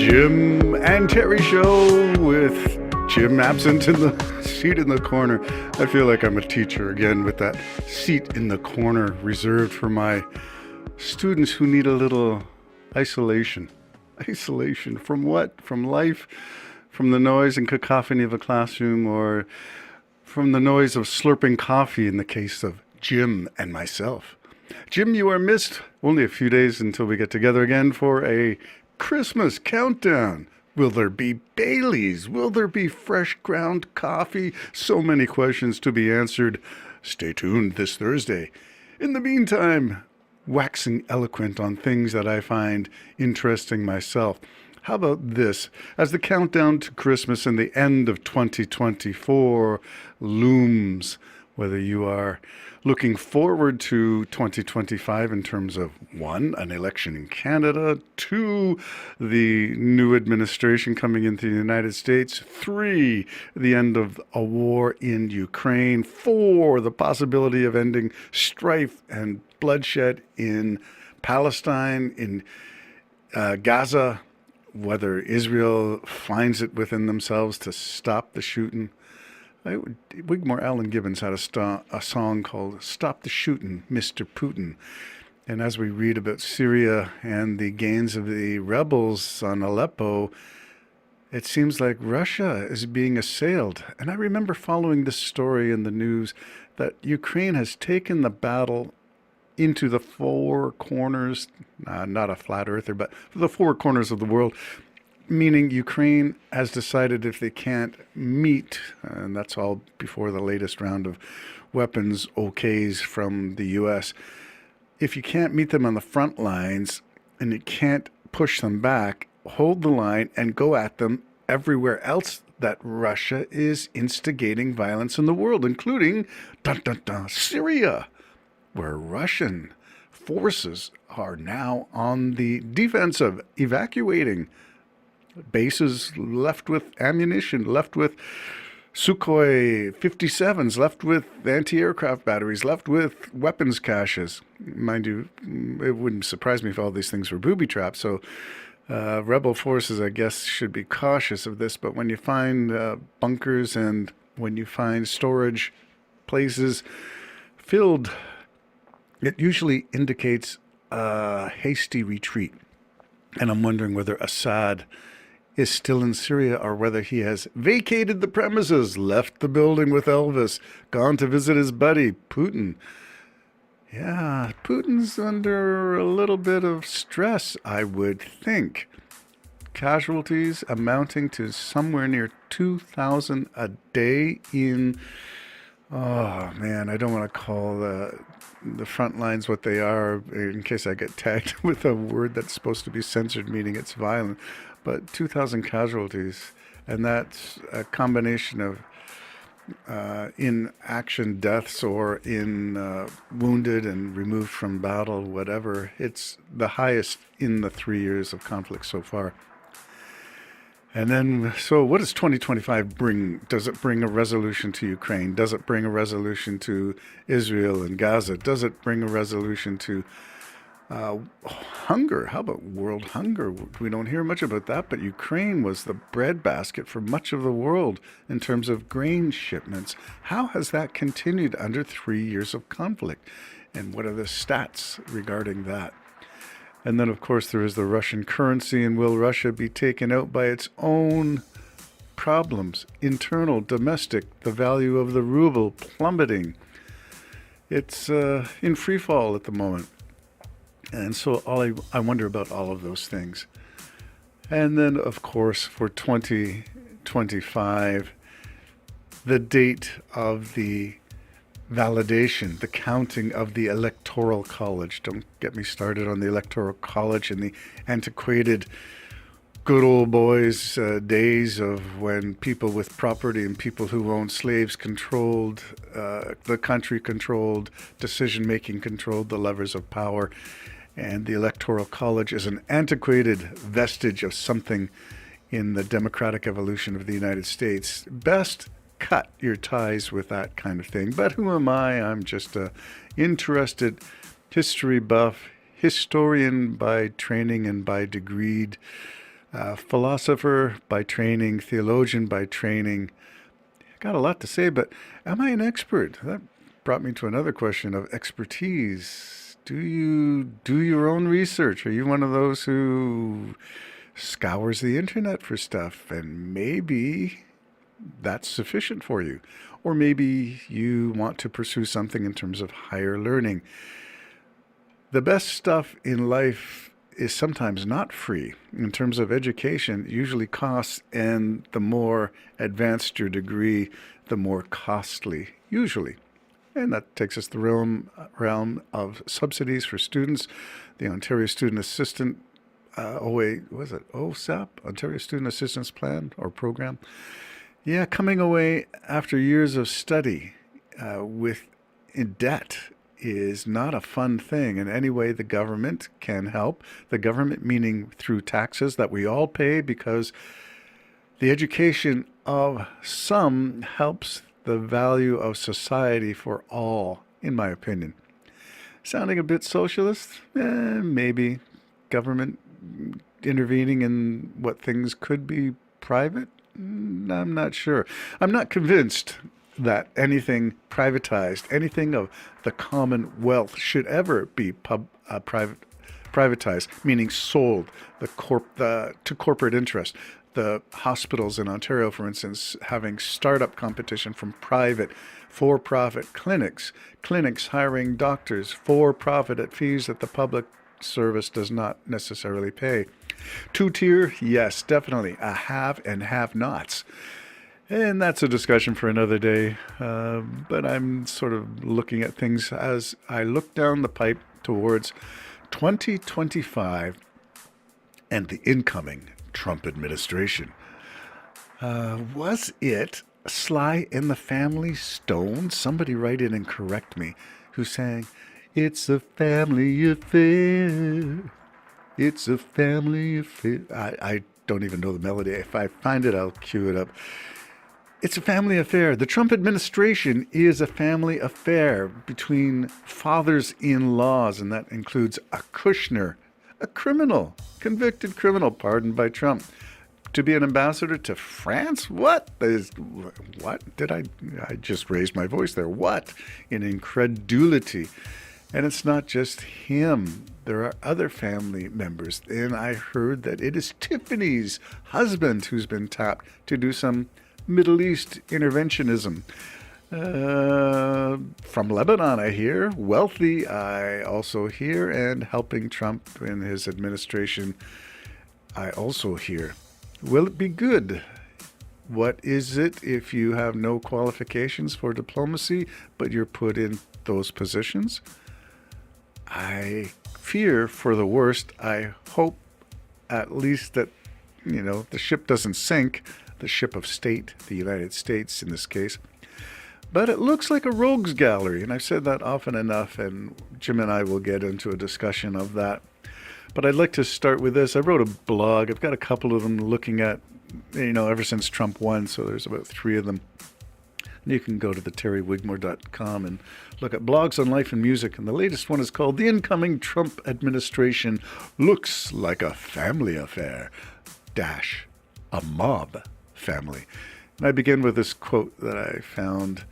Jim and Terry show with Jim absent in the seat in the corner. I feel like I'm a teacher again with that seat in the corner reserved for my students who need a little isolation. Isolation from what? From life? From the noise and cacophony of a classroom, or from the noise of slurping coffee in the case of Jim and myself. Jim, you are missed. Only a few days until we get together again for a Christmas countdown. Will there be Baileys? Will there be fresh ground coffee? So many questions to be answered. Stay tuned this Thursday. In the meantime, waxing eloquent on things that I find interesting myself. How about this? As the countdown to Christmas and the end of 2024 looms, whether you are looking forward to 2025 in terms of, 1, an election in Canada, 2, the new administration coming into the United States, 3, the end of a war in Ukraine, 4, the possibility of ending strife and bloodshed in Palestine, in Gaza, whether Israel finds it within themselves to stop the shooting. Wigmore Allen Gibbons had a song called Stop the Shootin', Mr. Putin. And as we read about Syria and the gains of the rebels on Aleppo, it seems like Russia is being assailed. And I remember following this story in the news that Ukraine has taken the battle into the four corners, not a flat earther, but the four corners of the world, meaning Ukraine has decided if they can't meet, and that's all before the latest round of weapons okays from the U.S., if you can't meet them on the front lines and you can't push them back, hold the line and go at them everywhere else that Russia is instigating violence in the world, including Syria, where Russian forces are now on the defensive, evacuating bases, left with ammunition, left with Sukhoi 57s, left with anti-aircraft batteries, left with weapons caches. Mind you, it wouldn't surprise me if all these things were booby traps, so rebel forces, I guess, should be cautious of this. But when you find bunkers and when you find storage places filled, it usually indicates a hasty retreat. And I'm wondering whether Assad is still in Syria or whether he has vacated the premises, left the building with Elvis, gone to visit his buddy, Putin. Yeah, Putin's under a little bit of stress, I would think. Casualties amounting to somewhere near 2,000 a day in, oh man, I don't want to call the front lines what they are in case I get tagged with a word that's supposed to be censored, meaning it's violent. But 2,000 casualties, and that's a combination of in-action deaths or in wounded and removed from battle, whatever. It's the highest in the 3 years of conflict so far. And then, so what does 2025 bring? Does it bring a resolution to Ukraine? Does it bring a resolution to Israel and Gaza? Does it bring a resolution to hunger? How about world hunger? We don't hear much about that, but Ukraine was the breadbasket for much of the world in terms of grain shipments. How has that continued under 3 years of conflict? And what are the stats regarding that? And then, of course, there is the Russian currency, and will Russia be taken out by its own problems, internal, domestic, the value of the ruble plummeting? It's in free fall at the moment. And so I wonder about all of those things. And then, of course, for 2025, the date of the validation, the counting of the Electoral College. Don't get me started on the Electoral College and the antiquated good old boys days of when people with property and people who owned slaves controlled the country, controlled decision-making, controlled the levers of power. And the Electoral College is an antiquated vestige of something in the democratic evolution of the United States. Best cut your ties with that kind of thing. But who am I? I'm just a interested history buff, historian by training and by degree, Philosopher by training, theologian by training. Got a lot to say, but am I an expert? That brought me to another question of expertise. Do you do your own research? Are you one of those who scours the internet for stuff and maybe that's sufficient for you? Or maybe you want to pursue something in terms of higher learning. The best stuff in life is sometimes not free. In terms of education, it usually costs, and the more advanced your degree, the more costly, usually. And that takes us to the realm of subsidies for students. The Ontario Student Assistant, OSAP, Ontario Student Assistance Plan or Program. Yeah, coming away after years of study in debt is not a fun thing. In any way the government can help, the government meaning through taxes that we all pay, because the education of some helps the value of society for all, in my opinion. Sounding a bit socialist? Maybe. Government intervening in what things could be private? I'm not sure. I'm not convinced that anything privatized, anything of the commonwealth should ever be privatized, meaning sold to corporate interest. The hospitals in Ontario, for instance, having startup competition from private for-profit clinics hiring doctors for profit at fees that the public service does not necessarily pay. Two-tier, yes, definitely. A have and have-nots. And that's a discussion for another day. But I'm sort of looking at things as I look down the pipe towards 2025 and the incoming Trump administration. Was it Sly and the Family Stone? Somebody write in and correct me. Who's saying, "It's a family affair. It's a family affair." I don't even know the melody. If I find it, I'll cue it up. It's a family affair. The Trump administration is a family affair between fathers-in-laws, and that includes a Kushner, a criminal, convicted criminal, pardoned by Trump, to be an ambassador to France? What? I just raised my voice there. What? In incredulity. And it's not just him. There are other family members. And I heard that it is Tiffany's husband who's been tapped to do some Middle East interventionism. From Lebanon, I hear. Wealthy, I also hear. And helping Trump in his administration, I also hear. Will it be good? What is it if you have no qualifications for diplomacy, but you're put in those positions? I fear for the worst. I hope at least that, the ship doesn't sink, the ship of state, the United States in this case. But it looks like a rogues gallery, and I've said that often enough, and Jim and I will get into a discussion of that. But I'd like to start with this. I wrote a blog. I've got a couple of them looking at, ever since Trump won, so there's about 3 of them. And you can go to theterrywigmore.com and look at blogs on life and music. And the latest one is called "The Incoming Trump Administration Looks Like a Family Affair - a Mob Family." And I begin with this quote that I found.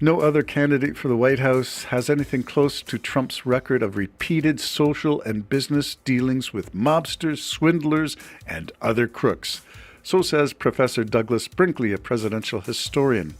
"No other candidate for the White House has anything close to Trump's record of repeated social and business dealings with mobsters, swindlers, and other crooks." So says Professor Douglas Brinkley, a presidential historian.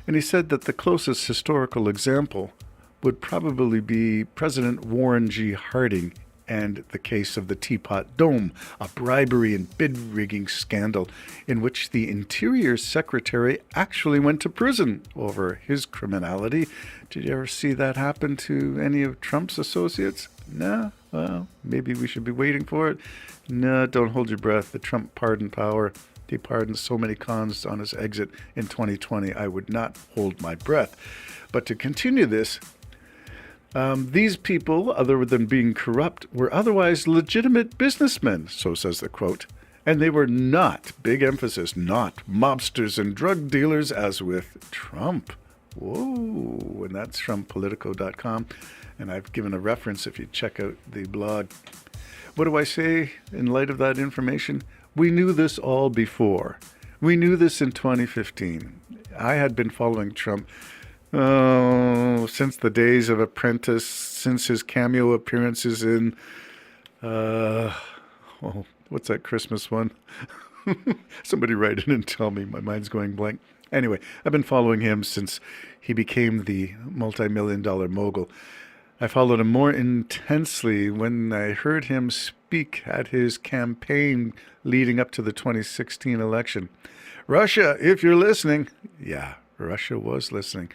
And he said that the closest historical example would probably be President Warren G. Harding and the case of the Teapot Dome, a bribery and bid-rigging scandal in which the Interior Secretary actually went to prison over his criminality. Did you ever see that happen to any of Trump's associates? No? Well, maybe we should be waiting for it. No, don't hold your breath. The Trump pardon power, he pardoned so many cons on his exit in 2020. I would not hold my breath. But to continue this, these people, other than being corrupt, were otherwise legitimate businessmen, so says the quote. And they were not, big emphasis, not mobsters and drug dealers as with Trump. Whoa, and that's from Politico.com. And I've given a reference if you check out the blog. What do I say in light of that information? We knew this all before. We knew this in 2015. I had been following Trump since the days of Apprentice, since his cameo appearances in, what's that Christmas one? Somebody write it and tell me. My mind's going blank. Anyway, I've been following him since he became the multi-million-dollar mogul. I followed him more intensely when I heard him speak at his campaign leading up to the 2016 election. Russia, if you're listening. Yeah, Russia was listening.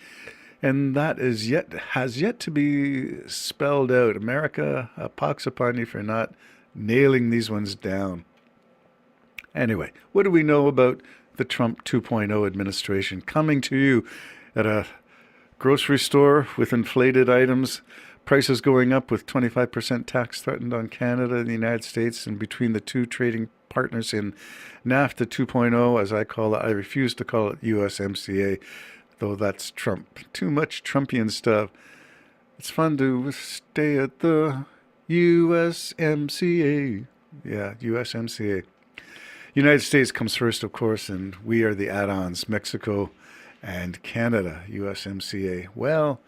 And that has yet to be spelled out. America, a pox upon you for not nailing these ones down. Anyway, what do we know about the Trump 2.0 administration coming to you at a grocery store with inflated items, prices going up with 25% tax threatened on Canada and the United States, and between the two trading partners in NAFTA 2.0, as I call it. I refuse to call it USMCA, though that's Trump. Too much Trumpian stuff. It's fun to stay at the USMCA. Yeah, USMCA. United States comes first, of course, and we are the add-ons, Mexico and Canada, USMCA. Well,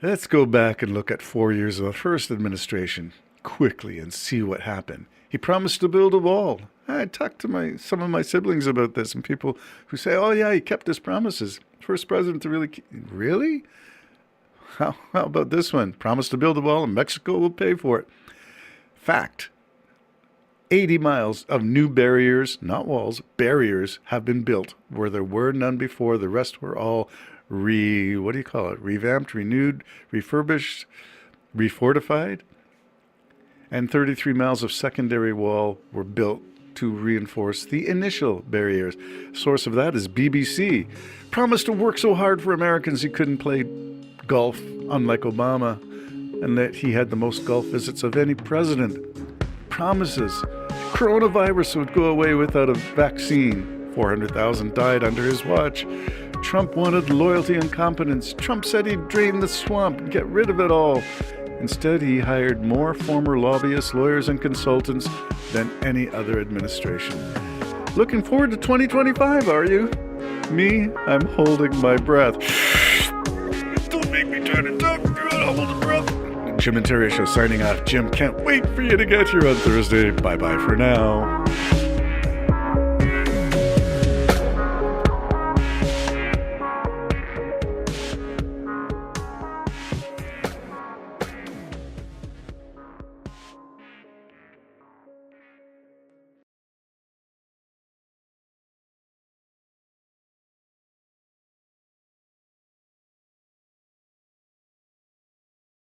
let's go back and look at 4 years of the first administration quickly and see what happened. He promised to build a wall. I talked to some of my siblings about this, and people who say, oh yeah, he kept his promises. First president to really? How about this one? Promised to build a wall and Mexico will pay for it. Fact. 80 miles of new barriers, not walls, barriers have been built where there were none before. The rest were all revamped, renewed, refurbished, refortified. And 33 miles of secondary wall were built to reinforce the initial barriers. Source of that is BBC. Promised to work so hard for Americans he couldn't play golf, unlike Obama, and that he had the most golf visits of any president. Promises. Coronavirus would go away without a vaccine. 400,000 died under his watch. Trump wanted loyalty and competence. Trump said he'd drain the swamp and get rid of it all. Instead, he hired more former lobbyists, lawyers, and consultants than any other administration. Looking forward to 2025, are you? Me, I'm holding my breath. Don't make me try to talk. I'll hold a breath. Jim and Terry Show signing off. Jim, can't wait for you to get here on Thursday. Bye-bye for now.